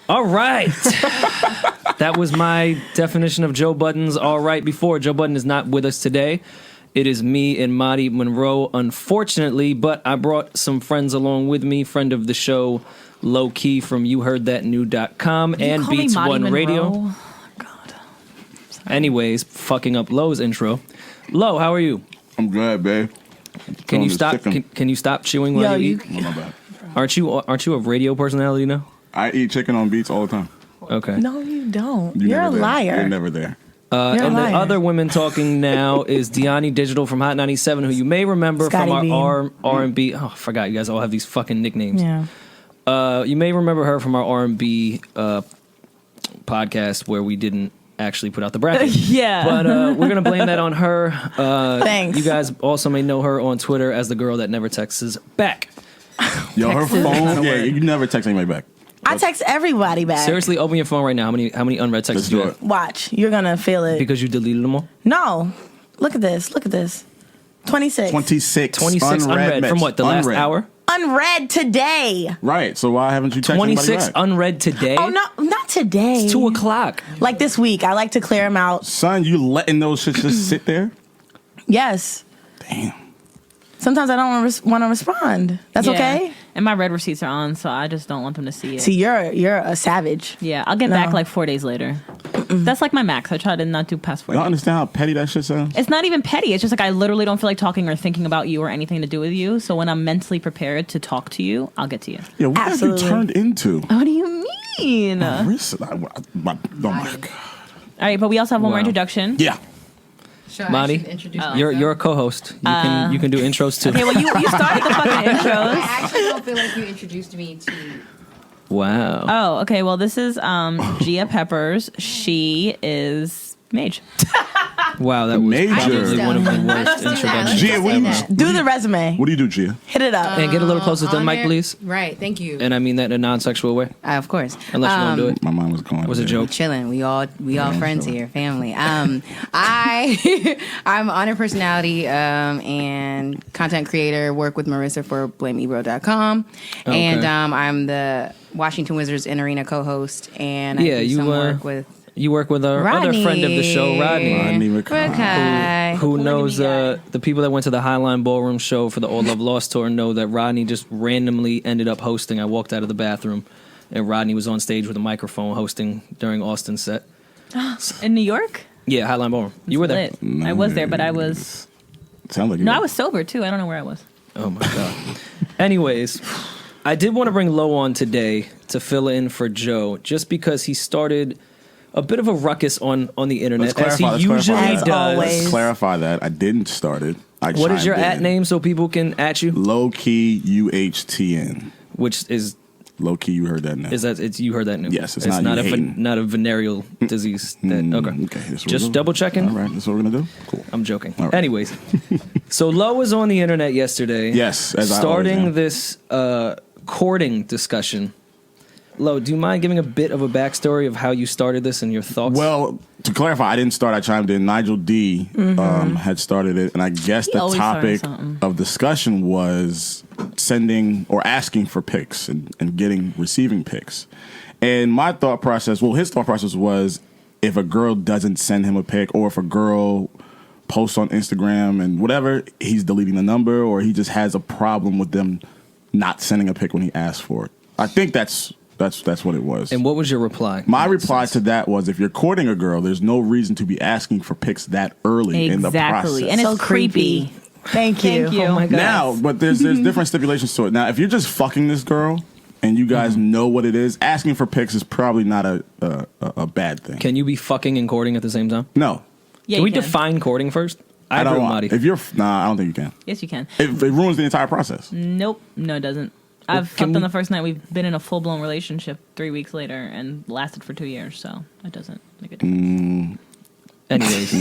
All right. That was my definition of Joe Budden's all right before. Joe Budden is not with us today. It is me and Marty Monroe, unfortunately, but I brought some friends along with me. Friend of the show, Low Key from YouHeardThatNew.com and Beats One Radio. God. Anyways, fucking up Lowe's intro. Lo, how are you? I'm good, babe. Can you stop? Can you stop chewing while you eat? Oh, my bad. Aren't you a radio personality now? I eat chicken on Beats all the time. Okay. No, you don't. You're a there. liar. You're never there. And the other women talking now is Deani Digital from Hot 97, who you may remember Scotty from our Beam. R&B. Oh, I forgot. You guys all have these fucking nicknames. Yeah. You may remember her from our R&B podcast where we didn't actually put out the bracket. Yeah. But we're going to blame that on her. Thanks. You guys also may know her on Twitter as the girl that never texts back. Yo, her Text is phone. not a Yeah, word. you never text anybody back. I text everybody back. Seriously, open your phone right now. How many unread texts Let's do you do have? it. Watch. You're going to feel it. Because you deleted them all? No. Look at this. 26. 26. 26 unread. Mitch. From what, the last hour? Unread today. Right. So why haven't you texted 26 anybody back? unread today? Oh, no, not today. It's 2 o'clock. Like this week. I like to clear them out. Son, you letting those shits just sit there? Yes. Damn. Sometimes I don't want to respond. That's okay? And my red receipts are on, so I just don't want them to see it. See, you're a savage. Yeah, I'll get back like 4 days later. That's like my max. I try to not do past 4 You days. don't understand how petty that shit sounds? It's not even petty. It's just like I literally don't feel like talking or thinking about you or anything to do with you. So when I'm mentally prepared to talk to you, I'll get to you. Yeah, what Absolutely. have you turned into? What do you mean? All Marisa, oh my God. right, but we also have one more Wow. introduction. Yeah. Sure, Monty, I should introduce you're a co-host. You can do intros too. Okay, well, you started the fucking I intros. actually don't feel like you introduced me to. Wow. Oh, okay. Well, this is Gia Peppers. She is Mage. Wow, that was Major. probably one of the Let's worst do that. introductions. Gia, what do you Do the resume. What do you do, Gia? Hit it up. And get a little closer to the On mic, there- please. Right, thank you. And I mean that in a non-sexual way, Of course. unless you want to do it. My mind was going. It was a there. joke. Chilling. We all friends sure. here, family. I'm on a personality and content creator. Work with Marisa for BlameEbro.com, and I'm the Washington Wizards in Arena co-host. And I do some work with You work with our other Rodney. friend of the show, Rodney, Rodney McCall. Okay. who Polygamy knows guy. the people that went to the Highline Ballroom show for the All Love Lost tour know that Rodney just randomly ended up hosting. I walked out of the bathroom, and Rodney was on stage with a microphone hosting during Austin's set. In New York? Yeah, Highline Ballroom. You were there. Lit. I was there, but I was... Sounds like you No, were. I was sober, too. I don't know where I was. Oh my god. Anyways, I did want to bring Lo on today to fill in for Joe, just because he started a bit of a ruckus on the internet, as he usually As does. always. Let's clarify that. I didn't start it. What is your at name so people can at you? Low key UHTN. Which is Low key, you heard that now. that it's you heard that new? Yes, it's not you a hating. not a venereal disease. That okay. Okay, that's what Just we're double doing. checking. All right, that's what we're gonna do. Cool. I'm joking. All right. Anyways, so Lo was on the internet yesterday. Yes, as I always starting am. this courting discussion. Lo, do you mind giving a bit of a backstory of how you started this and your thoughts? Well, to clarify, I didn't start. I chimed in. Nigel D had started it, and I guess the always starting topic something. of discussion was sending or asking for pics and receiving pics. And my thought process, well, his thought process was, if a girl doesn't send him a pic, or if a girl posts on Instagram and whatever, he's deleting the number, or he just has a problem with them not sending a pic when he asks for it. I think that's what it was. and what was your reply? My reply to that was, if you're courting a girl, there's no reason to be asking for pics that early in the process. Exactly. And So it's creepy. Thank you. Thank you. Oh my god. Now, but there's different stipulations to it. Now, if you're just fucking this girl and you guys know what it is, asking for pics is probably not a bad thing. Can you be fucking and courting at the same time? No. Yeah, Can we you can. define courting first? I don't agree with want. Marty. If you're I don't think you can. Yes, you can. It ruins the entire process. Nope. No, it doesn't. I've fucked on the first night. We've been in a full-blown relationship 3 weeks later and lasted for 2 years, so it doesn't make a difference. Anyways,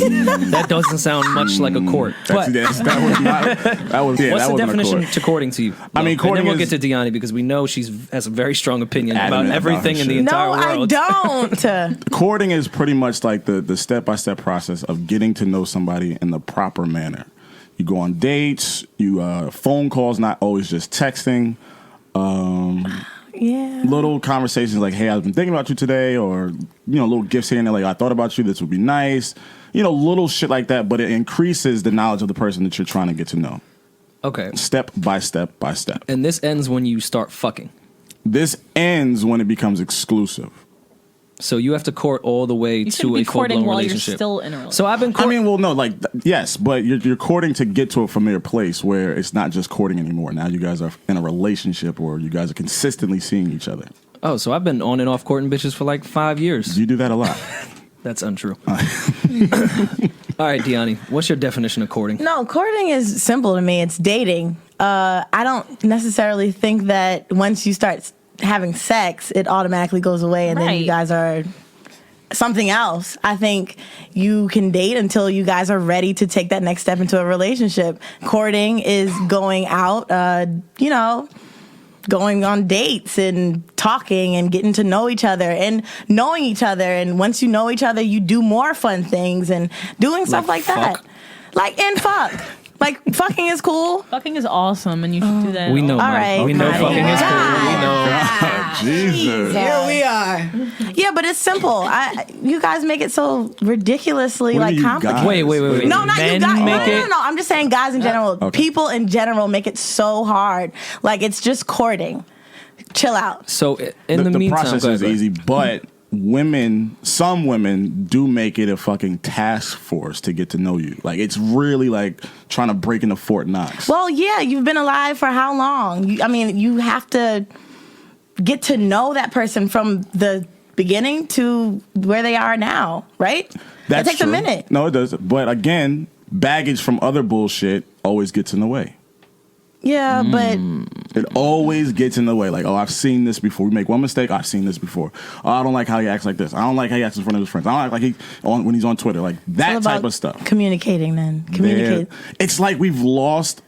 that doesn't sound much like a court. But That was not. That was yeah. what's that the wasn't a definition court. to courting to you? I mean, And courting then we'll is- get to Deani because we know has a very strong opinion about Adamant about everything her in the shit. entire No, I world. don't. Courting is pretty much like the step-by-step process of getting to know somebody in the proper manner. You go on dates, you phone calls, not always just texting. little conversations like, hey, I've been thinking about you today, or, little gifts here and there, like, I thought about you, this would be nice. Little shit like that, but it increases the knowledge of the person that you're trying to get to know. Okay. Step by step by step. And this ends when you start fucking. This ends when it becomes exclusive. So you have to court all the way to a full-blown relationship. You're still in a relationship. So I've been yes, but you're courting to get to a familiar place where it's not just courting anymore. Now you guys are in a relationship, or you guys are consistently seeing each other. Oh, so I've been on and off courting bitches for like 5 years. You do that a lot. That's untrue. All right, Deani, what's your definition of courting? No, courting is simple to me. It's dating. I don't necessarily think that once you start having sex, it automatically goes away and then you guys are something else. I think you can date until you guys are ready to take that next step into a relationship. Courting is going out, going on dates and talking and getting to know each other and knowing each other. And once you know each other, you do more fun things and doing stuff like that. And fuck. Like, fucking is cool. Fucking is awesome, and you should do that. We know, all right. We know fucking is cool. We know. Jesus. Here we are. Yeah, but it's simple. You guys make it so ridiculously complicated. Wait. No, not Men you guys. make it? No. I'm just saying guys in general. Okay. People in general make it so hard. Like, it's just courting. Chill out. So in the meantime, process is easy, but some women do make it a fucking task force to get to know you. Like, it's really like trying to break into Fort Knox. Well, yeah, you've been alive for how long? You have to get to know that person from the beginning to where they are now, right? That takes a minute. No, it does. But again, baggage from other bullshit always gets in the way. Yeah, but it always gets in the way. Like, oh, I've seen this before. We make one mistake. I've seen this before. Oh, I don't like how he acts like this. I don't like how he acts in front of his friends. I don't like when he's on Twitter. Like that type of stuff. Communicating, then. Communicate. It's like we've lost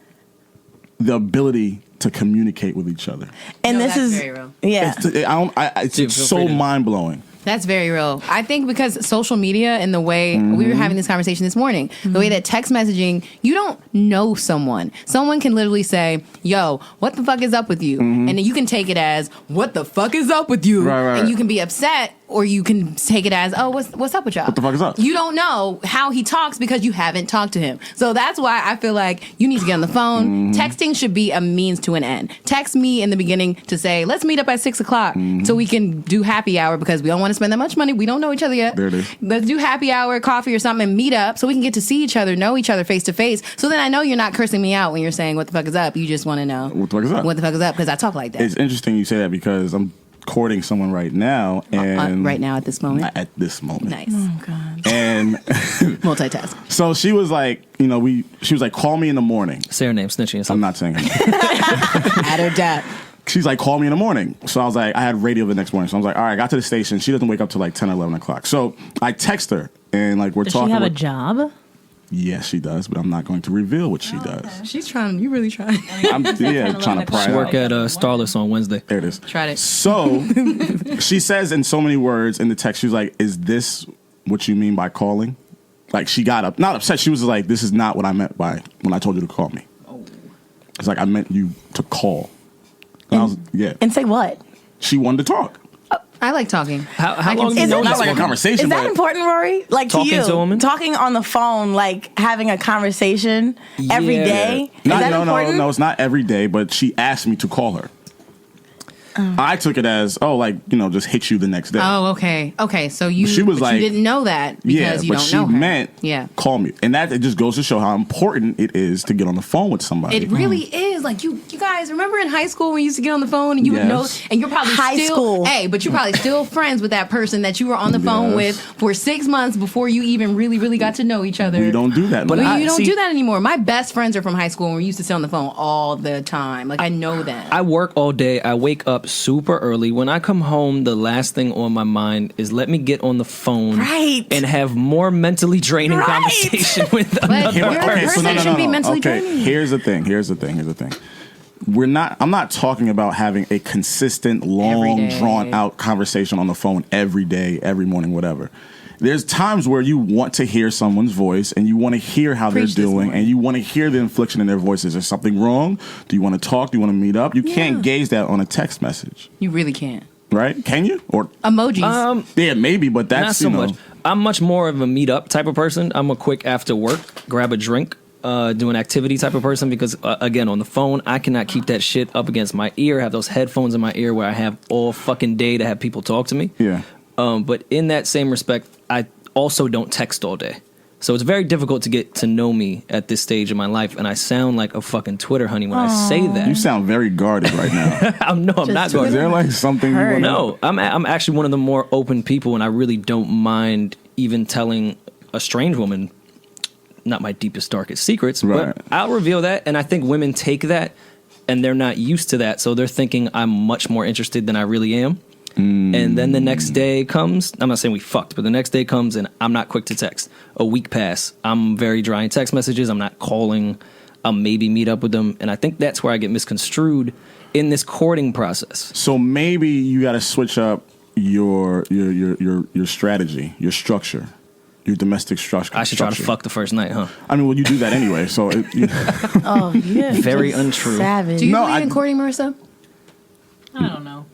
the ability to communicate with each other. And this is very real. Yeah. It's so mind blowing. That's very real. I think because social media and the way we were having this conversation this morning, the way that text messaging, you don't know someone. Someone can literally say, yo, what the fuck is up with you? And then you can take it as, what the fuck is up with you? Right. And you can be upset, or you can take it as, oh, what's up with y'all? What the fuck is up? You don't know how he talks because you haven't talked to him. So that's why I feel like you need to get on the phone. Texting should be a means to an end. Text me in the beginning to say, let's meet up at 6:00 so we can do happy hour, because we don't want to spend that much money. We don't know each other yet. There it is. Let's do happy hour, coffee or something, and meet up so we can get to see each other, know each other face to face. So then I know you're not cursing me out when you're saying, what the fuck is up? You just want to know What the fuck is up? what the fuck is up, because I talk like that. It's interesting you say that, because I'm courting someone right now, and right now at this moment. At this moment. Nice. Oh, God. And Multitask. so she was like, she was like, call me in the morning. Say her name, snitching. I'm not saying her name. At her dad. She's like, call me in the morning. So I was like, I had radio the next morning. So I was like, all right, I got to the station. She doesn't wake up till like 10 or 11 o'clock. So I text her, and like, we're Does talking. she have a job? Yes, she does, but I'm not going to reveal what she does. She's trying. You really trying. I'm trying to pry She it work out. at Starless on Wednesday. There it is. Tried it. So she says in so many words in the text, she was like, is this what you mean by calling? Like, she got up, not upset. She was like, this is not what I meant by when I told you to call me. It's like, I meant you to call. And say what? She wanted to talk. I like talking. How long Is you it know not this Not like a woman? conversation, Is that but important, Rory? Like, Talking to you, to a woman? talking on the phone, like having a conversation every Yeah. day. Is that important? No, it's not every day, but she asked me to call her. I took it as, just hit you the next day. Oh, okay. Okay, so you, She was but like- you didn't know that because you but don't she know her. meant call me. And that, it just goes to show how important it is to get on the phone with somebody. It really is. Like, you guys remember in high school when you used to get on the phone and you would know, Yes. and you're probably High still, school. hey, but you're probably still friends with that person that you were on the phone with for 6 months before you even really got to know each other. We don't do that. But no. You don't do that anymore. My best friends are from high school, and we used to sit on the phone all the time. Like, I know that. I work all day. I wake up super early. When I come home, the last thing on my mind is let me get on the phone Right. and have more mentally draining Right. conversation with But another your person. person should be mentally draining. Here's the thing. I'm not talking about having a consistent, long, Every day. drawn out conversation on the phone every day, every morning, whatever. there's times where you want to hear someone's voice and you want to hear how they're doing and you want to hear the inflection in their voice. Is there something wrong? Do you want to talk? Do you want to meet up? You can't gauge that on a text message. You really can't. Right? Can you? Or emojis? Yeah, maybe, but that's not so much. I'm much more of a meet up type of person. I'm a quick after work, grab a drink, do an activity type of person because again, on the phone, I cannot keep that shit up against my ear. Have those headphones in my ear where I have all fucking day to have people talk to me. Yeah. But in that same respect, I also don't text all day. So it's very difficult to get to know me at this stage of my life, and I sound like a fucking Twitter honey when I say that. You sound very guarded right now. I'm not guarded. Is there like something you want to No, I'm actually one of the more open people, and I really don't mind even telling a strange woman not my deepest, darkest secrets, but I'll reveal that, and I think women take that, and they're not used to that, so they're thinking I'm much more interested than I really am. And then the next day comes, I'm not saying we fucked, but the next day comes and I'm not quick to text. A week pass, I'm very dry in text messages, I'm not calling, I'll maybe meet up with them, and I think that's where I get misconstrued in this courting process. So maybe you got to switch up your strategy, your structure, your domestic structure. I should try to fuck the first night, huh? I mean, well, you do that anyway, so... Oh, yeah. Very untrue. Savage. Do you believe in courting, Marisa? I don't know.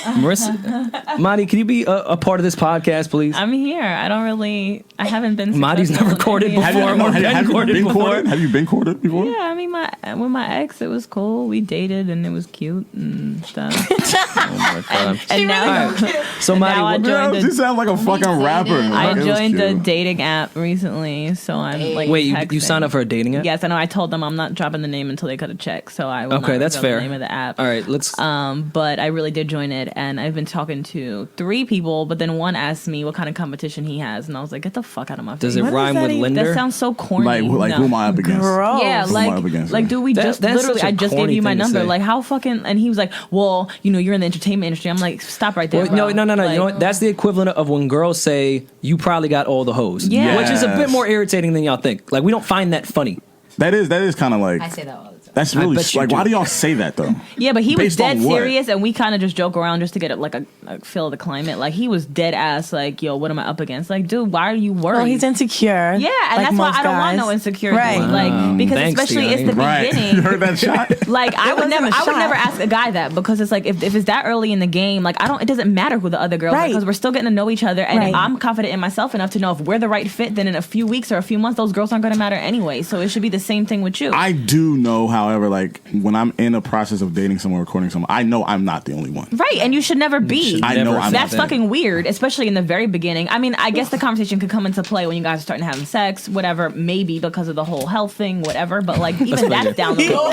Marissa, Marty, can you be a part of this podcast, please? I'm here. I haven't been. Marty's never courted before. Have you been courted before? Yeah, I mean, with my ex, it was cool. We dated and it was cute and stuff. Oh my god! And now, so Marty, you sound like a fucking rapper. I joined a dating app recently, so I'm like. Wait, you signed up for a dating app? Yes, I know. I told them I'm not dropping the name until they cut a check, so I will. Okay, that's fair. The name of the app. All right, let's. But I really did join it, and I've been talking to 3 people, but then one asked me what kind of competition he has, and I was like, get the fuck out of my face. Does it rhyme with Linder? That sounds so corny. Like who am I up against? Gross. Yeah, like dude, we just literally, I just gave you my number. Like, how fucking, and he was like, well, you're in the entertainment industry. I'm like, stop right there. Well, no. Like, you know what? That's the equivalent of when girls say, you probably got all the hoes. Yeah. Which is a bit more irritating than y'all think. Like, we don't find that funny. That is kind of like... I say that all the time. That's really like, why do y'all say that though? Yeah, but he was Based dead on what? serious, and we kind of just joke around just to get like a feel of the climate. Like, he was dead ass. Like, yo, what am I up against? Like, dude, why are you worried? Oh, he's insecure. Yeah, and that's why I don't want no insecurity. Right. Like, because Thanks, especially it's the Right. beginning. You heard that shot? Like, I would never ask a guy that, because it's like if it's that early in the game, like, it doesn't matter who the other girls are, because we're still getting to know each other, and if I'm confident in myself enough to know if we're the right fit, then in a few weeks or a few months, those girls aren't going to matter anyway. So it should be the same thing with you. I do know, however, like when I'm in a process of dating someone, recording someone, I know I'm not the only one. Right, and you should never be. I know I'm That's not fucking weird, especially in the very beginning. I mean, I guess the conversation could come into play when you guys are starting having sex, whatever, maybe because of the whole health thing, whatever. But like, even that's down the road.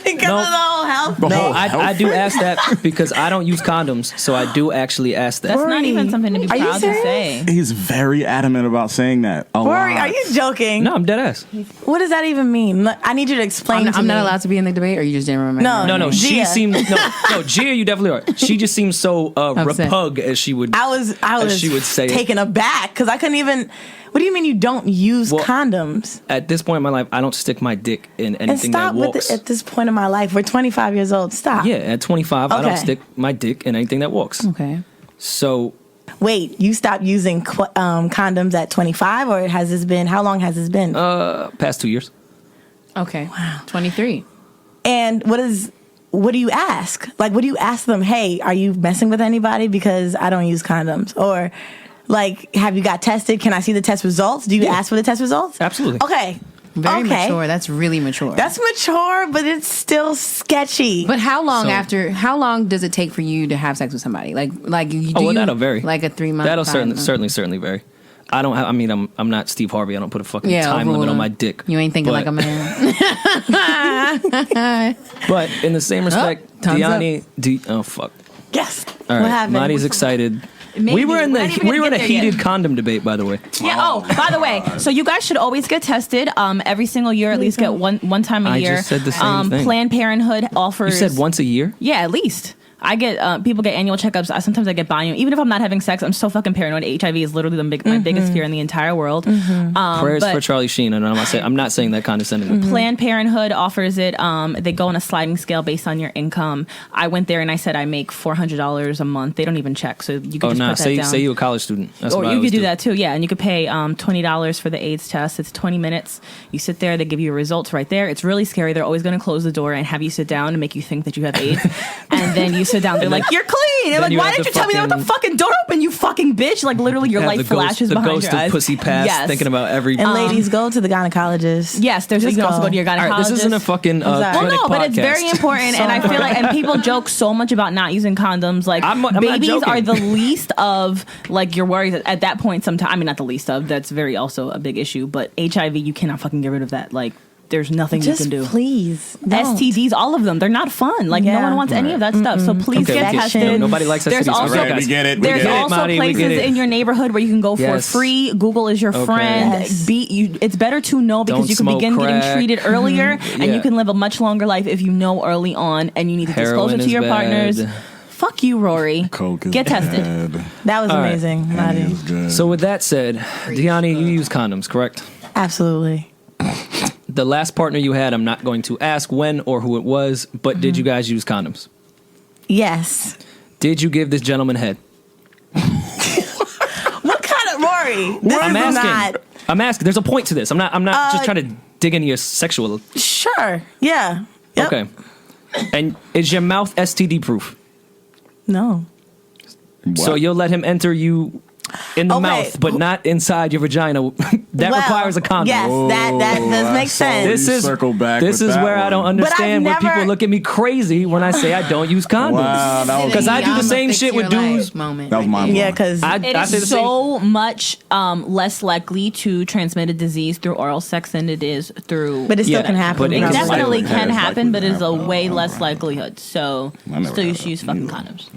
Because of the whole health. I do ask that because I don't use condoms, so I do actually ask that. That's not even something to be proud to say. He's very adamant about saying that. Rory, are you joking? No, I'm dead ass. What does that even mean? Look, I need you to explain to me. I'm not allowed to be in the debate, or you just didn't remember? No. She Gia. seemed no. Gia, you definitely are. She just seems so repug, as she would. I was she would say taken aback because I couldn't even. What do you mean you don't use condoms? At this point in my life, I don't stick my dick in anything that walks. At this point in my life, we're 25 years old. Stop. Yeah, at 25, I don't stick my dick in anything that walks. Okay. So. Wait, you stopped using condoms at 25, or has this been? How long has this been? Past 2 years. Okay. Wow. 23. And what do you ask? Like, what do you ask them? Hey, are you messing with anybody? Because I don't use condoms. Or, like, have you got tested? Can I see the test results? Do you ask for the test results? Absolutely. Okay. Very mature. That's really mature. That's mature, but it's still sketchy. But how long does it take for you to have sex with somebody? Like that'll vary. Like a 3 month. That'll certainly vary. I don't have. I mean, I'm not Steve Harvey. I don't put a fucking time limit on my dick. You ain't thinking like a man. But in the same respect, Diani, oh fuck. Yes. All right, what happened? Marty's excited. Maybe. We were in a heated yet. condom debate, by the way. Yeah. Oh, by the way, so you guys should always get tested. Every single year, at least get one time a year. I just said the same thing. Planned Parenthood offers. You said once a year? Yeah, at least. I get people get annual checkups. Sometimes I get volume. Even if I'm not having sex, I'm so fucking paranoid. HIV is literally my biggest fear in the entire world. Prayers for Charlie Sheen, and I'm not saying that condescendingly. Planned Parenthood offers it. They go on a sliding scale based on your income. I went there and I said I make $400 a month. They don't even check, so you can just put that down. Say you're a college student. That's or what you could do that too, yeah. And you could pay $20 for the AIDS test. It's 20 minutes. You sit there. They give you your results right there. It's really scary. They're always going to close the door and have you sit down and make you think that you have AIDS. And then you sit down. They're like, "You're clean." They're like, "Why didn't you tell me that with the fucking door open? You fucking bitch!" Like literally, your light flashes behind your eyes. The ghost of pussy past, thinking about every. And ladies, go to the gynecologist. Yes, you can also go to your gynecologist. Right, this isn't a fucking well, no, but it's very important, and I feel like, and people joke so much about not using condoms. Like babies are the least of like your worries at that point. Sometimes, I mean, not the least of. That's very also a big issue. But HIV, you cannot fucking get rid of that. Like. There's nothing you can do. Please. Don't. STDs, all of them. They're not fun. Like, no one wants any of that stuff. So please get tested. Nobody likes STDs. There's also, we get it. There's also places in your neighborhood where you can go for free. Google is your friend. Yes. It's better to know because you can begin getting treated earlier and you can live a much longer life if you know early on, and you need to disclose it to your partners. Fuck you, Rory. Get tested. That was amazing, Maddie. So with that said, Deani, you use condoms, correct? Absolutely. The last partner you had, I'm not going to ask when or who it was, but did you guys use condoms? Yes. Did you give this gentleman head? What kind of Rory? I'm asking. There's a point to this. I'm not just trying to dig into your sexual. Sure. Yeah. Yep. Okay. And is your mouth STD proof? No. What? So you'll let him enter you in the mouth, but not inside your vagina. That requires a condom. Yes, that does make sense. This is where I don't understand where people look at me crazy when I say I don't use condoms. Wow, because I do the same shit with dudes. That was my yeah, because it is so much less likely to transmit a disease through oral sex than it is through. But it still can happen. But it definitely can happen, but it is a happen. way less likelihood. So still you should use fucking condoms.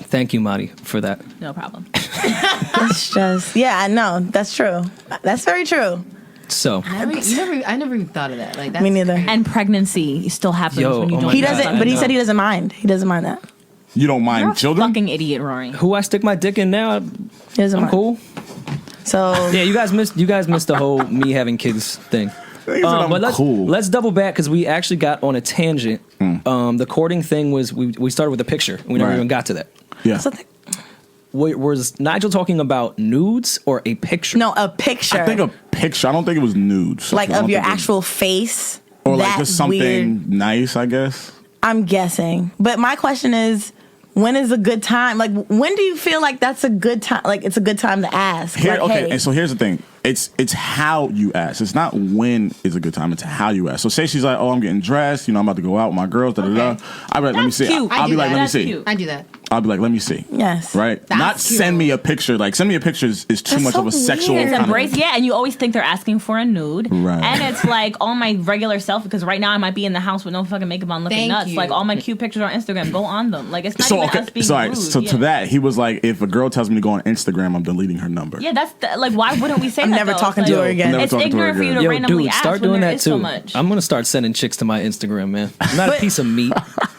Thank you, Marty, for that. No problem. It's just I know that's true. That's very true. So I never even thought of that. Like that's me neither. And pregnancy still happens when you don't. He doesn't, but he said he doesn't mind. He doesn't mind that. You don't mind You're children? a fucking idiot, Rory. who I stick my dick in now, He doesn't I'm mind. cool. So Yeah, you guys missed the whole me having kids thing. But let's double back because we actually got on a tangent. The courting thing was we started with a picture. We never even got to that. Yeah. Was Nigel talking about nudes or a picture? no, a picture. I think a picture. I don't think it was nudes. like of your actual face. or like That's just something weird. nice, I guess. I'm guessing. But my question is, when is a good time? Like, when do you feel like that's a good time? Like, it's a good time to ask. Here, like, okay, hey. and so here's the thing. It's how you ask. It's not when is a good time. It's how you ask. So say she's like, oh, I'm getting dressed. I'm about to go out with my girls. Da da da. I'll be like, let me see. cute. I'll be like, let me That's see. cute. I do that. I'll be like, let me see. Yes. Right? That's Not cute. send me a picture. Like, send me a picture is too That's much so of a sexual weird. It's kind embrace, of. and you always think they're asking for a nude, Right. and it's like all my regular self because right now I might be in the house with no fucking makeup on, looking Thank nuts. you. Like all my cute pictures on Instagram, go on them. Like it's not So, even us being sorry. rude. So yeah. to that, he was like, if a girl tells me to go on Instagram, I'm deleting her number. Yeah, that's like why wouldn't we say I'm that? never though? talking It's to like, her again. Never It's talking to her ignorant for you again. to Yo, randomly dude, ask start when doing there that is so too. much. I'm gonna start sending chicks to my Instagram, man. I'm not a piece of meat.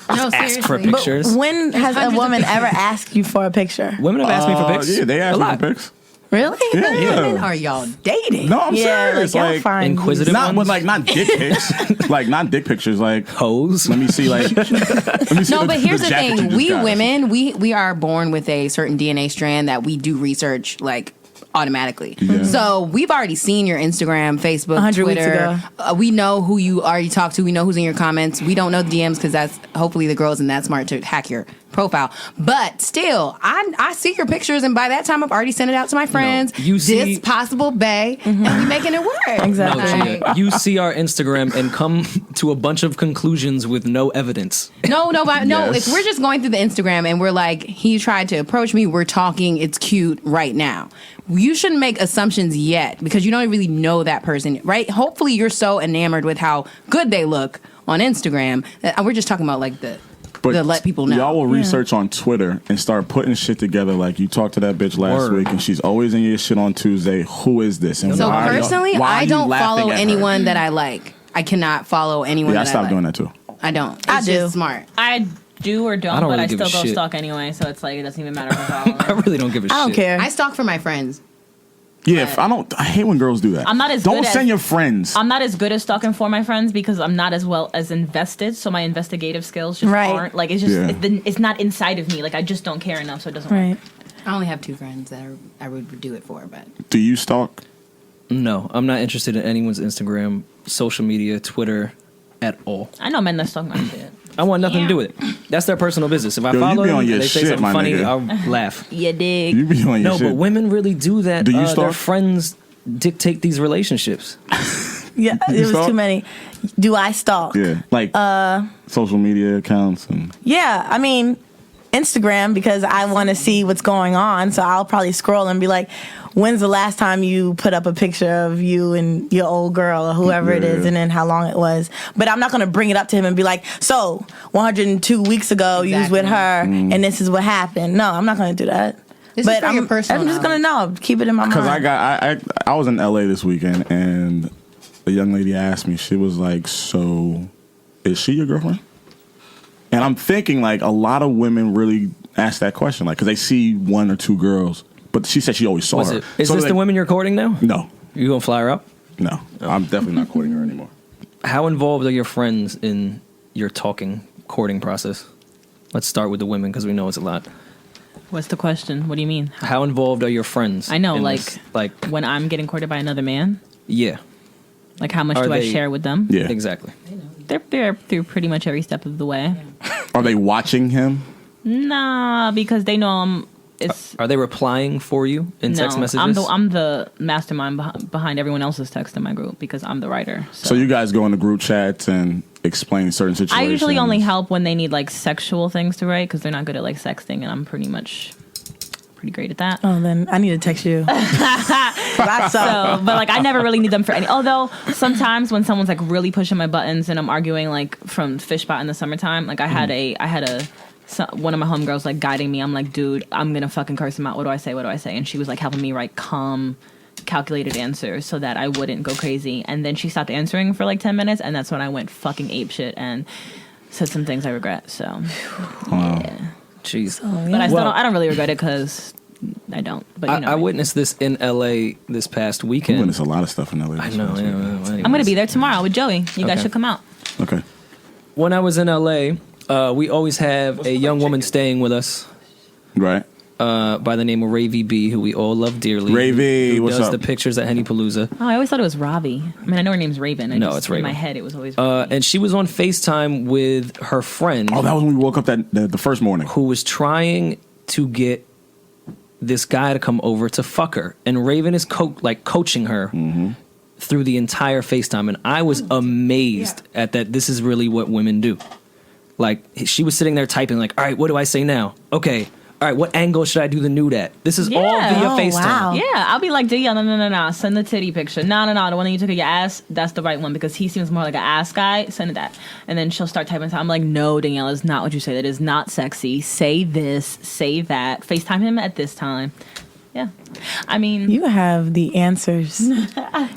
No, Ask for seriously. pictures. When has a hundreds of woman pictures. ever asked you for a picture? Women have asked me for pics. Yeah, they a asked me lot. for pics. Really? Yeah. When are y'all dating? No, I'm Yeah, serious. like, y'all Like, find Inquisitive not ones? with like not dick pics, like not dick pictures. Like, Hoes. let me see. Like, let me see. No, but here's the jacket you thing: just we got. women, we are born with a certain DNA strand that we do research like automatically. Yeah. So we've already seen your Instagram, Facebook, 100 weeks Twitter. ago. We know who you already talked to. We know who's in your comments. We don't know the DMs because that's hopefully the girls and that smart to hack your profile. But still, I see your pictures, and by that time, I've already sent it out to my friends. you see- this possible bae, and we making it work. Exactly. No, Like, Gia, you see our Instagram and come to a bunch of conclusions with no evidence. No, Yes. if we're just going through the Instagram and we're like, he tried to approach me, we're talking, it's cute right now. You shouldn't make assumptions yet because you don't really know that person, right? Hopefully you're so enamored with how good they look on Instagram. We're just talking about like the let people know. Y'all will research on Twitter and start putting shit together. Like, you talked to that bitch last Word. week, and she's always in your shit on Tuesday. Who is this? And So why are y'all- personally, why are I you don't laughing follow at her? anyone that I like. I cannot follow anyone Yeah, I that I stopped like. doing that too. I don't. It's I do. just smart. I do or don't, don't but really I give a still go shit. stalk anyway, so it's like it doesn't even matter if I follow I them. really don't give a shit. I don't care. I stalk for my friends. Yeah, I hate when girls do that. I'm not as Don't good send as- your friends. I'm not as good at stalking for my friends because I'm not as well as invested, so my investigative skills just Right. aren't like it's just Yeah. it's not inside of me. Like I just don't care enough, so it doesn't work. Right. I only have 2 friends that I would do it for, but Do you stalk? No, I'm not interested in anyone's Instagram, social media, Twitter, at all. I know men that stalk my shit. I want nothing to do with it. That's their personal business. If I Yo, you follow be them on and your they say shit, something my funny, nigga. I'll laugh. You dig? You be on your No, shit. but women really do that. Do you Their stalk? friends dictate these relationships. Yeah, You it was stalk? too many. Do I stalk? Yeah, like social media accounts and Yeah, I mean, Instagram, because I want to see what's going on. So I'll probably scroll and be like, when's the last time you put up a picture of you and your old girl or whoever it is, Yeah. and then how long it was. But I'm not going to bring it up to him and be like, so 102 weeks ago you was with her and this is what happened. No, I'm not going to do that. This is for your personal I'm just going to know. Keep it in my mind. because I was in LA this weekend and the young lady asked me. She was like, "So, is she your girlfriend?" And I'm thinking like a lot of women really ask that question, like because they see 1 or 2 girls. But she said she always saw Was her. it? Is So this like, the women you're courting now? No, You gonna fly her up? no, I'm definitely not courting her anymore. How involved are your friends in your courting process? Let's start with the women because we know it's a lot. What's the question? What do you mean? How involved are your friends? I know, in like this? Like, when I'm getting courted by another man, yeah, like how much Are do I they- share with them? Yeah, exactly. They're through pretty much every step of the way. Are they watching him? Nah, because they know it's Are they replying for you in text messages? I'm the mastermind behind everyone else's text in my group because I'm the writer. So you guys go into group chats and explain certain I situations. usually only help when they need like sexual things to write because they're not good at like sexting, and I'm pretty great at that. Oh, then I need to text you. I suck. So, but like I never really need them for any. Although sometimes when someone's like really pushing my buttons and I'm arguing like from fish spot in the summertime, like I had one of my homegirls like guiding me. I'm like, dude, I'm gonna fucking curse him out. What do I say? What do I say? And she was like helping me write calm, calculated answers so that I wouldn't go crazy. And then she stopped answering for like 10 minutes, and that's when I went fucking apeshit and said some things I regret. So yeah. Jeez. But I don't really regret it because I don't. But you know, I witnessed this in LA this past You weekend. witness a lot of stuff in LA. I know. I'm gonna be there tomorrow with Joey. You guys Okay. should come out. Okay. When I was in LA, we always have a young woman staying with us Right. by the name of Ravy B, who we all love dearly. Ray V, who what's does up? the pictures at Henny Palooza. Oh, I always thought it was Ravi. I mean, I know her name's Raven. No, it's Raven. In my head, it was always Ravi. And she was on FaceTime with her friend Oh, that was when we woke up the first morning. who was trying to get this guy to come over to fuck her. And Raven is coaching her through the entire FaceTime. And I was amazed at that. This is really what women do. Like, she was sitting there typing like, all right, what do I say now? Okay. All right, what angle should I do the nude at? This is all Yeah. via Oh, FaceTime. wow. Yeah, I'll be like, Danielle, no, send the titty picture. No, the one that you took of your ass, that's the right one because he seems more like an ass guy. Send it that. And then she'll start typing. I'm like, no, Danielle, is not what you say. That is not sexy. Say this, say that. FaceTime him at this time. Yeah. I mean, You have the answers.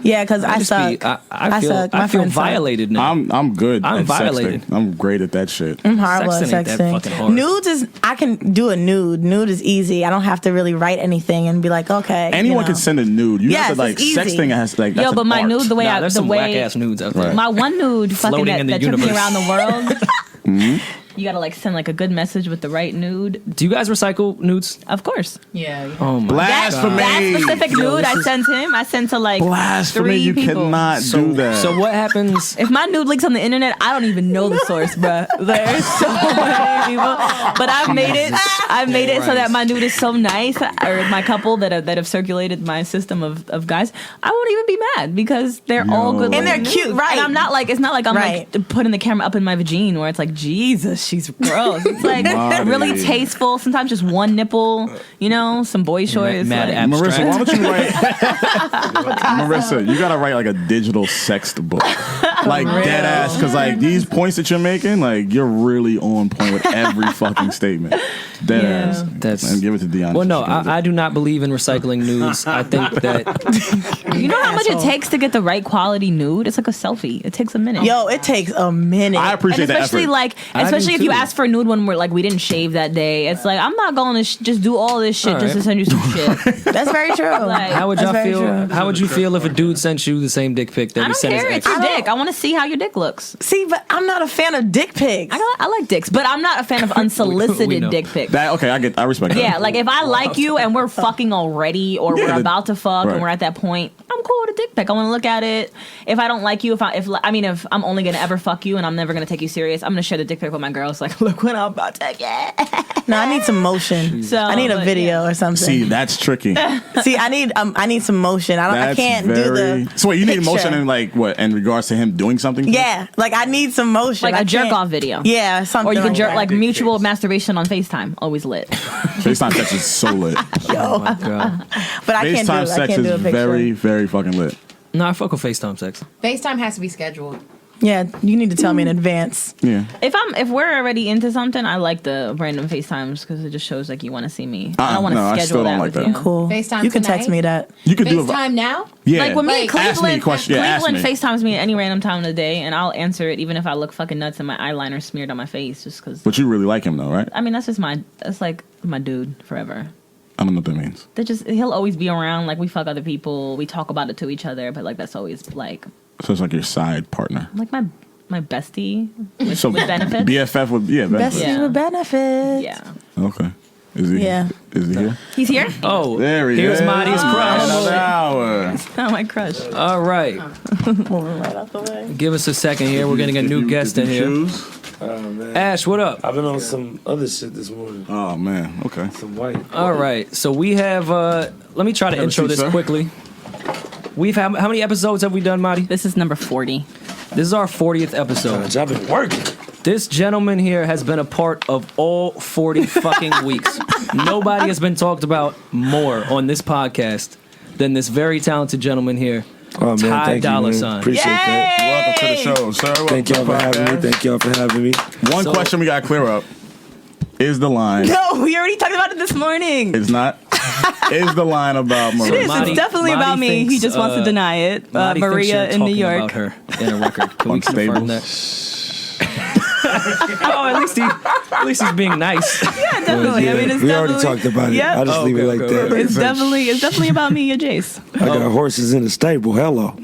Yeah, because I suck. I suck. My feel friends suck. violated now. I'm good. I'm at violated. Sexting. I'm great at that shit. I'm horrible at Sexting ain't that sexting. fucking hard. Nudes is, I can do a nude. Nude is easy. I don't have to really write anything and be like, okay. Anyone can send a nude. You Yes, have to like it's easy. sexting has like that's yo, but an my art. nude, the way There's the some whack way ass nudes out there. Right. my one nude fucking Floating in the that took me universe. around the world. You gotta like send like a good message with the right nude. Do you guys recycle nudes? Of course. yeah. Oh my Blasphemy. That specific Yo, nude this I is- sent him. I sent to like Blasphemy. 3 You people. cannot do that. So what happens? If my nude leaks on the internet, I don't even know the source, bruh. There's so many people, but I've made it. I've made it so that my nude is so nice, or my couple that have circulated my system of guys. I won't even be mad because they're all good, And they're looking cute, nudes. right. And I'm not like, it's not like I'm Right. like putting the camera up in my vagina where it's like, Jesus, she's gross. It's like Marty. really tasteful. Sometimes just one nipple, some boy shorts. Mad like- abstract. Marissa, why don't you write? Marissa, you gotta write like a digital sext book. Like dead ass, because like these points that you're making, like you're really on point with every fucking statement. Dead ass. And give it to Deanna. Well, no, I do not believe in recycling nudes. I think that you know how much it takes to get the right quality nude. It's like a selfie. It takes a minute. Yo, it takes a minute. I appreciate that effort. Especially if you ask for a nude when we're like we didn't shave that day. It's like I'm not going to just do all this shit just to send you some shit. That's very true. Like, how would y'all feel? How would you feel if a dude sent you the same dick pic that he sent his ex? It's your dick. I want to see how your dick looks. See, but I'm not a fan of dick pics. I like dicks, but I'm not a fan of unsolicited dick pics. I respect that. Yeah, like if I like you and we're fucking already, or we're about to fuck and we're at that point, I'm cool with a dick pic. I want to look at it. If I don't like you, if I'm only gonna ever fuck you and I'm never gonna take you serious, I'm gonna share the dick pic with my girls. Like, look what I'm about to get. No, I need some motion. So I need a video or something. See, that's tricky. See, I need some motion. I can't do the. So wait, you need picture. motion in like what? In regards to him doing something? Yeah, like I need some motion, like a jerk off video. Yeah, something. Or you can jerk that. like mutual masturbation on FaceTime. Always lit. FaceTime sex is so lit. Oh my god. But I can't do it. FaceTime sex is very, very fucking lit. No, I fuck with FaceTime sex. FaceTime has to be scheduled. Yeah, you need to tell me in advance. Yeah. If we're already into something, I like the random FaceTimes because it just shows like you want to see me. I don't want to schedule that with you. Cool. FaceTime you can tonight? text me that. You can do FaceTime now? Yeah. Like with me, ask me a question. Cleveland ask me. FaceTimes me at any random time of the day, and I'll answer it even if I look fucking nuts and my eyeliner smeared on my face, just because. But you really like him though, right? I mean, that's like my dude forever. I don't know what that means. He'll always be around. Like we fuck other people, we talk about it to each other, but like that's always like. So it's like your side partner. Like my bestie with benefits. BFF with benefits. Bestie with benefits. Yeah. Okay. Is he? Yeah. Is he here? He's here. Oh, There he here's is. Marty's crush. Another hour. Oh, my crush. All right. Moving right out the way. Give us a second here. We're getting a new guest in here. Oh, man. Ash, what up? I've been on some other shit this morning. Oh man. Okay. Some white. All right. So we have. Let me try to intro this quickly. We've had how many episodes have we done, Marty? This is number 40. This is our 40th episode. I've been working. This gentleman here has been a part of all 40 fucking weeks. Nobody has been talked about more on this podcast than this very talented gentleman here, Oh, man, Ty thank Dolla you, man. Sign. Appreciate that. Welcome to the show, sir. Thank y'all for having me. Thank y'all for having me. One question we gotta clear up is the line. No, we already talked about it this morning. It's not. Is the line about Marisa? It is. Marty- It's definitely Marty about me. He thinks, just wants to deny it. Marty thinks Maria you're in New talking York. about her in a record. Can we confirm Unstable. that? Oh, at least he's being nice. Yeah, definitely. I mean, it's we already definitely- talked about it. Yep. I'll just leave it like that. It's definitely about me, Jace. I got horses in the stable. Hello.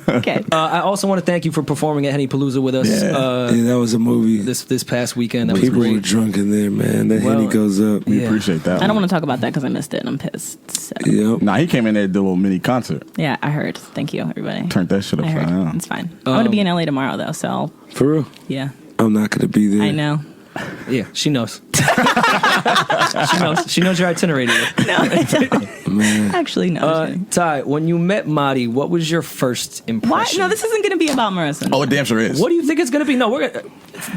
Okay. I also want to thank you for performing at Henny Palooza with us Yeah, that was a movie. this past weekend. That People was were great. drunk in there, man. That Well, Henny goes up. We Yeah. appreciate that. I don't want to talk about that because I missed it and I'm pissed. So. Yep. Nah, he came in there and did a little mini concert. Yeah, I heard. Thank you, everybody. Turned that shit I upside heard. down. It's fine. I'm going to be in LA tomorrow, though, so For real. yeah. I'm not going to be there. I know. Yeah, she knows. She knows your itinerary. Man. Actually, no. Ty, when you met Marty, what was your first Why? impression? No, this isn't going to be about Marisa. Oh, it damn sure is. What do you think it's gonna be? No, we're gonna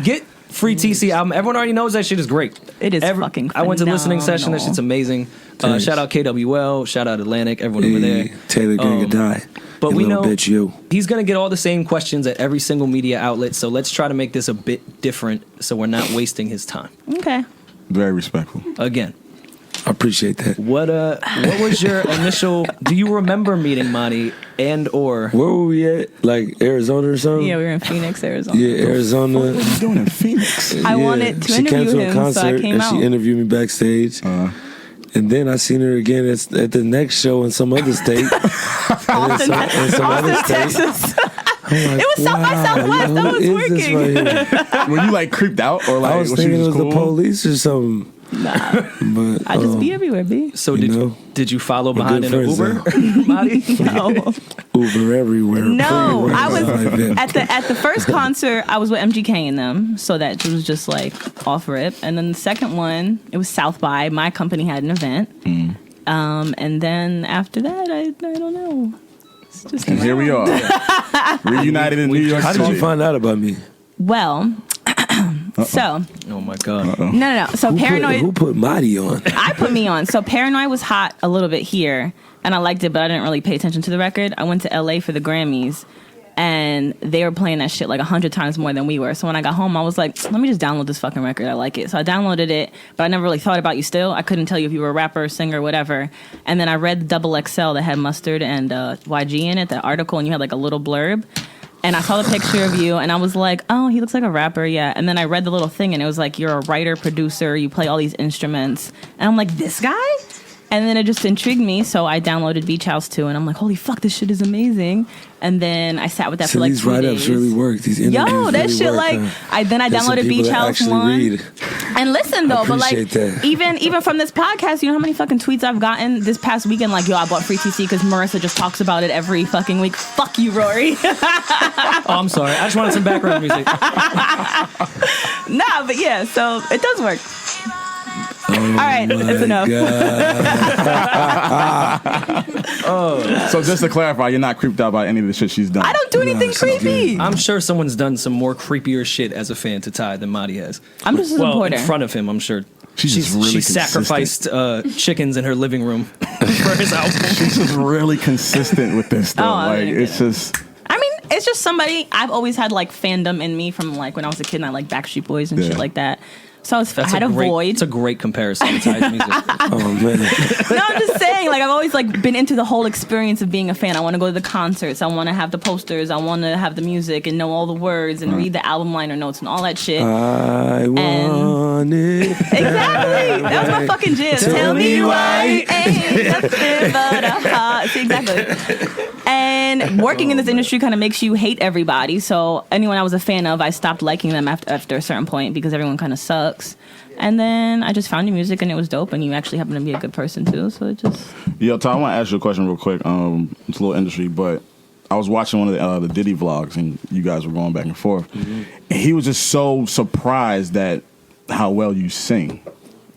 get free TC album. Everyone already knows that shit is great. It is fucking I went to the listening session. That phenomenal. shit's amazing. Thanks. Shout out KWL. Shout out Atlantic. Everyone over Hey, there. Taylor Gang could die. But You we little know bitch, you. he's gonna get all the same questions at every single media outlet. So let's try to make this a bit different, so we're not wasting his time. Okay. Very respectful. Again, I appreciate that. what was your initial? Do you remember meeting Marty or? Where were we at? Like Arizona or something? Yeah, we were in Phoenix, Arizona. Yeah, Arizona. What are you doing in Phoenix? I wanted to She came interview to a him, so I concert came and out. she interviewed me backstage. And then I seen her again at the next show in some other state. And in some other state. Texas. I'm like, It was South by Southwest. That who was is this working. right here? Were you like creeped out or like I was was she thinking it just was the cool? police or something. Nah, But I just be everywhere, B. So You did know, did you follow we're behind in good an friends Uber, Marty? No. Uber everywhere. No, pretty I much was like that. at the first concert. I was with MGK and them, so that was just like off rip. And then the second one, it was South by. My company had an event, and then after that, I don't know. It's just And here we are, reunited in New York How did City. you find out about me? well. So Oh my god! no. So Paranoid. Who put Marty on? I put me on. So Paranoid was hot a little bit here, and I liked it, but I didn't really pay attention to the record. I went to LA for the Grammys, and they were playing that shit like 100 times more than we were. So when I got home, I was like, let me just download this fucking record. I like it. So I downloaded it, but I never really thought about you still. I couldn't tell you if you were a rapper, singer, whatever. And then I read the Double XL that had Mustard and YG in it, that article, and you had like a little blurb. And I saw the picture of you, and I was like, oh, he looks like a rapper, yeah. And then I read the little thing, and it was like, you're a writer, producer, you play all these instruments. And I'm like, this guy? And then it just intrigued me, so I downloaded Beach House 2, and I'm like, holy fuck, this shit is amazing. And then I sat with that for like 2 days. These write-ups really work. These interviews that really shit, work, like, I downloaded Beach House 1. Read. And listen, though, but like, that. even from this podcast, you know how many fucking tweets I've gotten this past weekend? Like, yo, I bought free TC because Marisa just talks about it every fucking week. Fuck you, Rory. Oh, I'm sorry. I just wanted some background music. Nah, but yeah, so it does work. All right, that's enough. So just to clarify, you're not creeped out by any of the shit she's done. I don't do anything creepy. I'm sure someone's done some more creeper shit as a fan to Ty than Madi has. I'm just a supporter. In front of him, I'm sure. She's just really she consistent. sacrificed chickens in her living room for his album. She's just really consistent with this stuff. I mean, it's just. I mean, it's just somebody I've always had like fandom in me from like when I was a kid and I like Backstreet Boys and shit like that. So I had a void. It's a great comparison to Ty's music. Oh man! No, I'm just saying. Like I've always like been into the whole experience of being a fan. I want to go to the concerts. I want to have the posters. I want to have the music and know all the words and read the album liner notes and all that shit. I want it. Exactly. That was my fucking jam. Tell me why ain't nothing but a heart. See, exactly. And working in this industry kind of makes you hate everybody. So anyone I was a fan of, I stopped liking them after a certain point because everyone kind of sucks. And then I just found your music and it was dope, and you actually happen to be a good person too. So it just. Yo, Tom, I want to ask you a question real quick. It's a little industry, but I was watching one of the Diddy vlogs, and you guys were going back and forth. Mm-hmm. And he was just so surprised at how well you sing.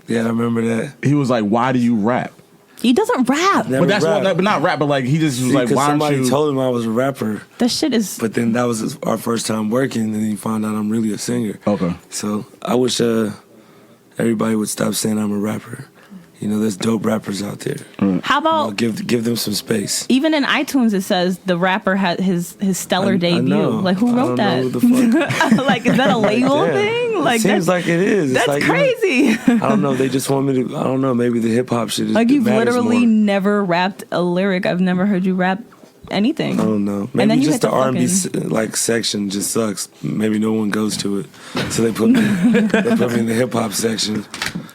Yeah, I remember that. He was like, "Why do you rap?" He doesn't rap. But that's rap. but not rap. But like he just was like, "Why aren't somebody you?" told him I was a rapper. That shit is. But then that was our first time working, and he found out I'm really a singer. Okay. So I wish everybody would stop saying I'm a rapper. You know, there's dope rappers out there. How about give them some space? even in iTunes it says the rapper had his stellar debut. know. Like who wrote I that? don't know who the fuck. Like is that a label Yeah. thing? Like It seems like it is. that's It's like, crazy. I don't know. They just want me to. I don't know. Maybe the hip hop shit is Like you've matters literally more. never rapped a lyric. I've never heard you rap anything. I don't know. then Maybe you just hit the the R&B like section just sucks. Maybe no one goes to it, so they put me in the hip hop section.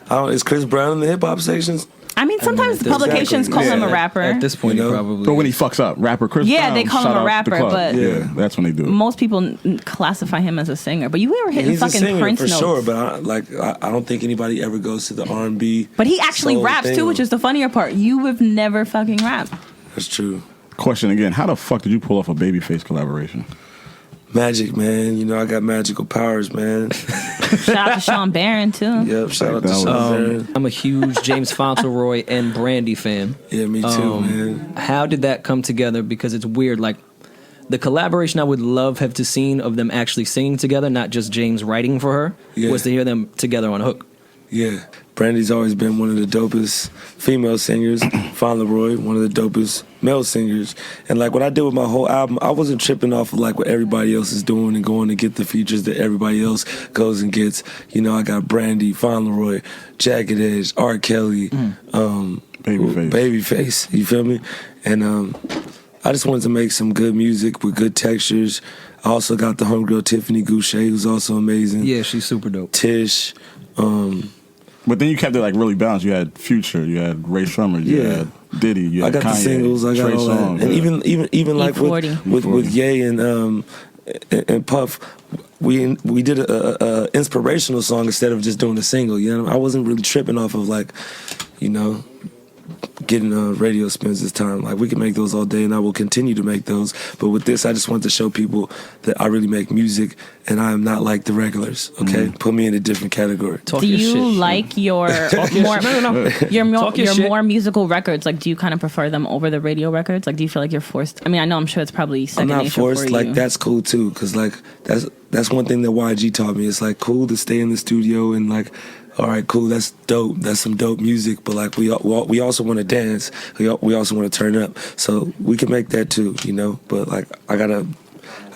Is Chris Brown in the hip hop sections? I mean, sometimes Exactly. publications call him a Yeah. rapper. At this point, You know? probably. But when he fucks up, rapper Chris Yeah, Brown, they call him shout a out the rapper, club. but- yeah, that's when they do it. Most people classify him as a singer, but you were hitting He's a fucking singer Prince for notes. sure, but I don't think anybody ever goes to the R&B. But he actually soul raps thing. too, which is the funnier part. You have never fucking rapped. That's true. Question again: how the fuck did you pull off a Babyface collaboration? Magic, man. You know I got magical powers, man. Shout out to Sean Barron too. Yep. Shout out to That was- Sean Barron. I'm a huge James Fauntleroy and Brandy fan. Yeah, me too, man. How did that come together? Because it's weird. Like the collaboration I would love have to seen of them actually singing together, not just James writing for her, Yeah. was to hear them together on Hook. Yeah. Brandy's always been one of the dopest female singers. Fauntleroy, one of the dopest male singers. And like what I did with my whole album, I wasn't tripping off of like what everybody else is doing and going to get the features that everybody else goes and gets. You know, I got Brandy, Fauntleroy, Jagged Edge, R. Kelly, Babyface. You feel me? And I just wanted to make some good music with good textures. I also got the homegirl Tiffany Goucher, who's also amazing. Yeah, she's super dope. Tish. But then you kept it like really balanced. You had Future, you had Ray Shrummer, you had Diddy, you had I got Kanye, the singles, I got Trey all that. Songz, And yeah. even like E40. with Ye and Puff, we did a inspirational song instead of just doing a single. You know, I wasn't really tripping off of like, you know, getting radio spins this time. Like we can make those all day, and I will continue to make those. But with this, I just want to show people that I really make music, and I am not like the regulars. Okay, Put me in a different category. Talk Do your you shit. like your more Talk your shit. more musical records? Like, do you kind of prefer them over the radio records? Like, do you feel like you're forced? I mean, I know I'm sure it's probably I'm second not nature forced. for Like you. that's cool too, cause like that's one thing that YG taught me. It's like cool to stay in the studio and like, all right, cool, that's dope. That's some dope music. But like we also want to dance. We also want to turn up. So we can make that too, you know. But like I gotta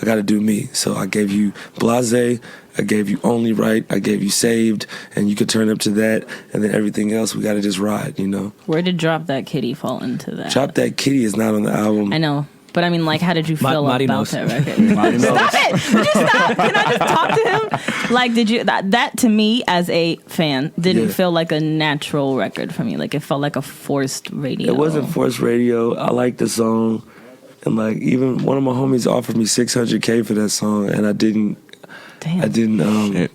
I got to do me. So I gave you Blase, I gave you Only Right, I gave you Saved, and you could turn up to that, and then everything else we got to just ride, you know. Where did Drop That Kitty fall into that? Drop That Kitty is not on the album. I know. But I mean, like, how did you feel about that record? Stop it! Would you stop? Can I just talk to him? Like, did you that to me as a fan didn't feel like a natural record for me? Like, it felt like a forced radio. It wasn't forced radio. I liked the song, and like even one of my homies offered me $600K for that song, and I didn't. Damn. I didn't. Shit.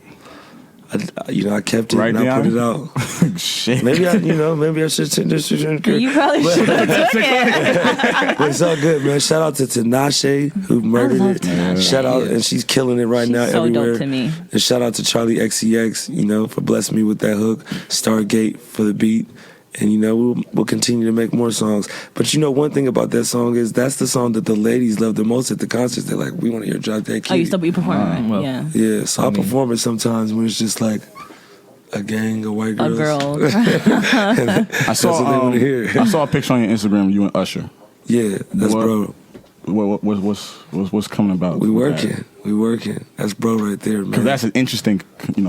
I kept it Right and I down? put it out. Shit. Maybe I should send this to You probably should have took it. But it's all good, man. Shout out to Tinashe who murdered it. Tinashe. Shout out, and she's killing it right She's now so everywhere. dope to me. And shout out to Charlie XCX, you know, for blessing me with that hook. Stargate for the beat. And you know, we'll continue to make more songs. But you know, one thing about that song is that's the song that the ladies love the most at the concerts. They're like, we want to hear Drop That Kitty. Oh, you still be performing, right? Yeah. Yeah, so I perform it sometimes when it's just like a gang of white A girls. girl. I saw what they wanna hear. I saw a picture on your Instagram. You and Usher. Yeah, that's bro. What's coming about? We working. That's bro right there, man. Because that's an interesting,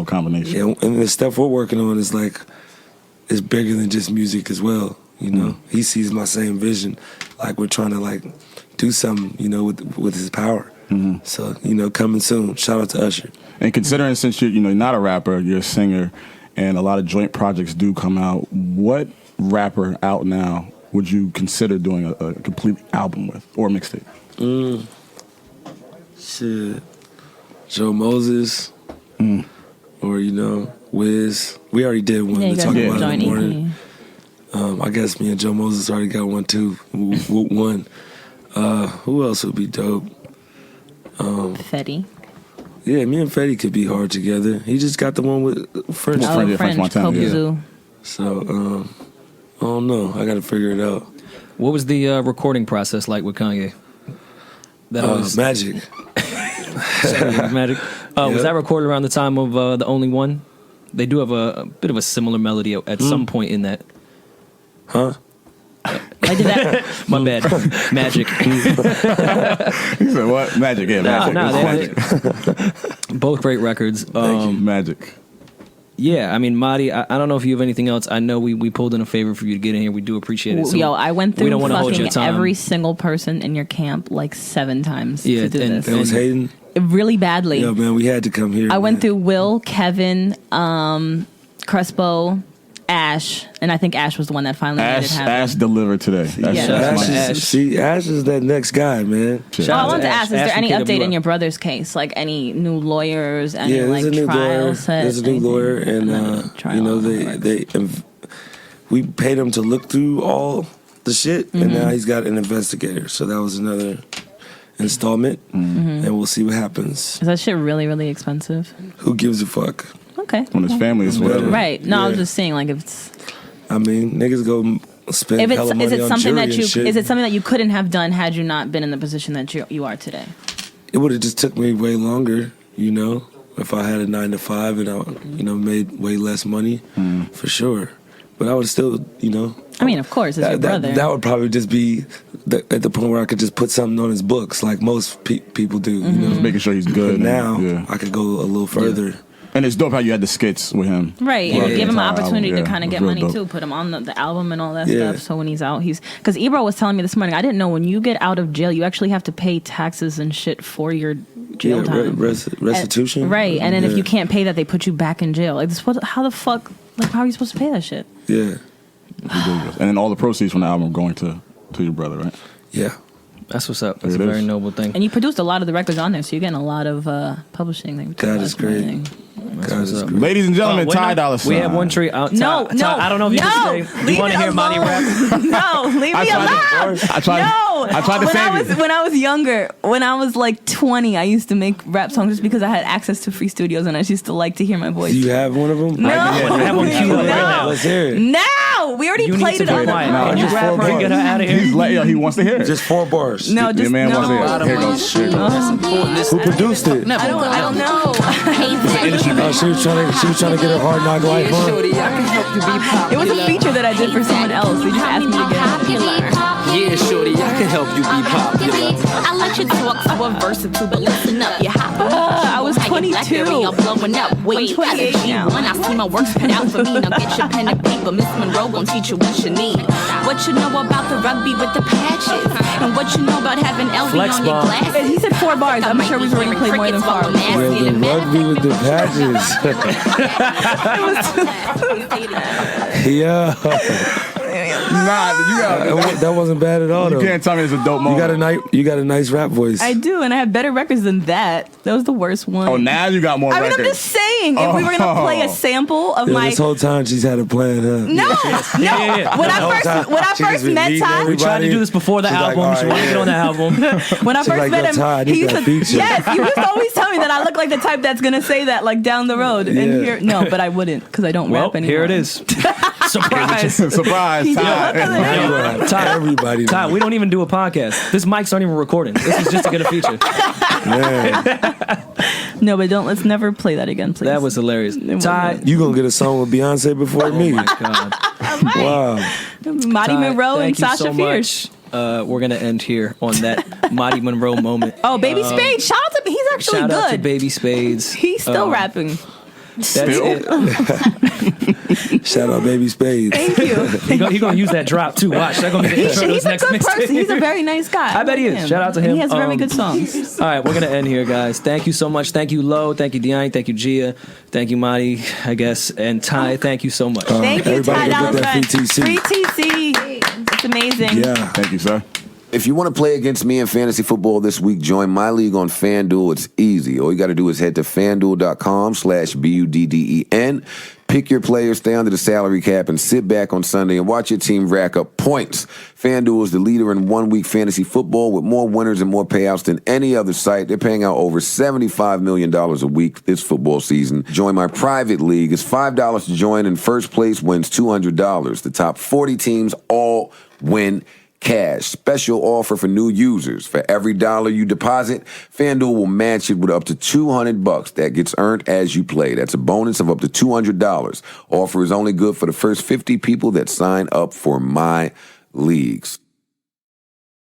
combination. Yeah, and the stuff we're working on is like, it's bigger than just music as well. You know, he sees my same vision. Like we're trying to like do something, you know, with his power. Mm-hmm. So coming soon. Shout out to Usher. And considering since you're not a rapper, you're a singer, and a lot of joint projects do come out. What rapper out now would you consider doing a complete album with or mixtape? Shit, Joe Moses, or Wiz. We already did one. Yeah, to talk about joint in the morning. I guess me and Joe Moses already got one too. One. Who else would be dope? Fetty. Yeah, me and Fetty could be hard together. He just got the one with French. French Montana. Kokuzu. So, I don't know. I got to figure it out. What was the recording process like with Kanye? Magic. Magic. Was that recorded around the time of The Only One? They do have a bit of a similar melody at some point in that. Huh? I did that. My bad. Magic. He said what? Magic. Yeah, Magic. Magic. Both great records. Magic. Yeah, I mean, Madi, I don't know if you have anything else. I know we pulled in a favor for you to get in here. We do appreciate it. So Yo, I went through fucking time. every single person in your camp like 7 times to do this. That was Hayden? Really badly. Yo, man, we had to come here. I went through Will, Kevin, Crespo, Ash, and I think Ash was the one that finally made it happen. Ash delivered today. Ash is that next guy, man. I wanted to ask, is there any update in your brother's case? Like any new lawyers, any trials? There's a new lawyer, and we paid him to look through all the shit, and now he's got an investigator. So that was another installment, and we'll see what happens. Is that shit really, really expensive? Who gives a fuck? Okay. When his family is whatever. Right. No, I was just saying, like, if it's. I mean, niggas go spend hella money on jury and shit. Is it something that you couldn't have done had you not been in the position that you are today? It would have just took me way longer, if I had a 9 to 5 and I, made way less money, for sure. But I would still, I mean, of course, it's your brother. That would probably just be at the point where I could just put something on his books, like most people do. Just making sure he's good. But now I could go a little further. And it's dope how you had the skits with him. Right, and give him an opportunity to kind of get money dope. too, put him on the album and all that stuff. So when he's out, because Ebro was telling me this morning, I didn't know when you get out of jail, you actually have to pay taxes and shit for your jail time. Restitution. Right, and then if you can't pay that, they put you back in jail. Like, how the fuck, like, how are you supposed to pay that shit? Yeah. And then all the proceeds from the album are going to your brother, right? Yeah. That's what's up. That's a very noble thing. And you produced a lot of the records on there, so you're getting a lot of publishing. God is great. Ladies and gentlemen, Ty Dolla $ign. We have one tree out. No. I don't know if you can say. Do you want to hear Monty rap? No, leave me alone. I tried to save you. When I was younger, when I was like 20, I used to make rap songs just because I had access to free studios and I used to like to hear my voice. Do you have one of them? No. I have one queued up right now. Let's hear it. No, we already played it on the Can you rap her and get her out of here? He wants to hear it. Just 4 bars. No, just Your man wants to hear it. Here it goes. Who produced it? I don't know. She was trying to get her hard knock life on. It was a feature that I did for someone else. They just asked me to get it. Yeah, shorty, I can help you be popular. I let you talk more versatile, but listen up, you hop on. I was 22. I'm blowing up. Wait, I'm 28 now. When I see my work's cut out for me, now get your pen and paper. Miss Monroe gon' teach you what you need. What you know about the rugby with the patches, and what you know about having LV Flex on your ball. glasses. And he said 4 bars. I'm sure we've already played more than 4. Yeah, the rugby with the patches. Yeah. That wasn't bad at all. You though. can't tell me it's a dope moment. You got a nice rap voice. I do, and I have better records than that. That was the worst one. Oh, now you got more I mean, records. I'm just saying, if we were gonna play a sample of my This whole time she's had a plan, huh? no. Yeah. When I first met Ty, We tried to do this before the album. She wanted to get on the album. when I first like, met "Yo, him, Ty, I need he used that to feature." yes, he used to always tell me that I look like the type that's gonna say that like down the road. And Yeah. here, no, but I wouldn't because I don't Well, rap anymore. here it is. Surprise. Surprise, Ty. Now you gonna have Ty, everybody. Ty, we don't even do a podcast. This mics aren't even recording. This is just to get a feature. Man, No, but let's never play that again, please. That was hilarious. Ty, you gonna get a song with Beyonce before me? oh my God. Wow. Marty Ty, Monroe and thank you Sasha so Fierce. much. We're gonna end here on that Marty Monroe moment. Oh, Baby Spade. Shout out to he's actually Shout good. out to Baby Spades. He's still rapping. That's it. Shout out Baby Spade. Thank you. He gonna use that drop too. Watch, that's gonna be the intro to his He's a next good person. mixtape. He's a very nice guy. I bet he like is. him. Shout out to him. He has very good songs. All right, we're gonna end here, guys. Thank you so much. Thank you, Lo. Thank you, Diane. Thank you, Gia. Thank you, Marty. I guess, and Ty. Thank you so much. Thank you, Everybody Ty go get Dolla that Sign. free TC. Free TC. It's amazing. Yeah. Thank you, sir. If you want to play against me in fantasy football this week, join my league on FanDuel. It's easy. All you got to do is head to FanDuel.com/BUDDEN. Pick your players, stay under the salary cap, and sit back on Sunday and watch your team rack up points. FanDuel is the leader in 1 week fantasy football with more winners and more payouts than any other site. They're paying out over $75 million a week this football season. Join my private league. It's $5 to join, and first place wins $200. The top 40 teams all win cash. Special offer for new users. For every $1 you deposit, FanDuel will match it with up to $200 that gets earned as you play. That's a bonus of up to $200. Offer is only good for the first 50 people that sign up for my leagues.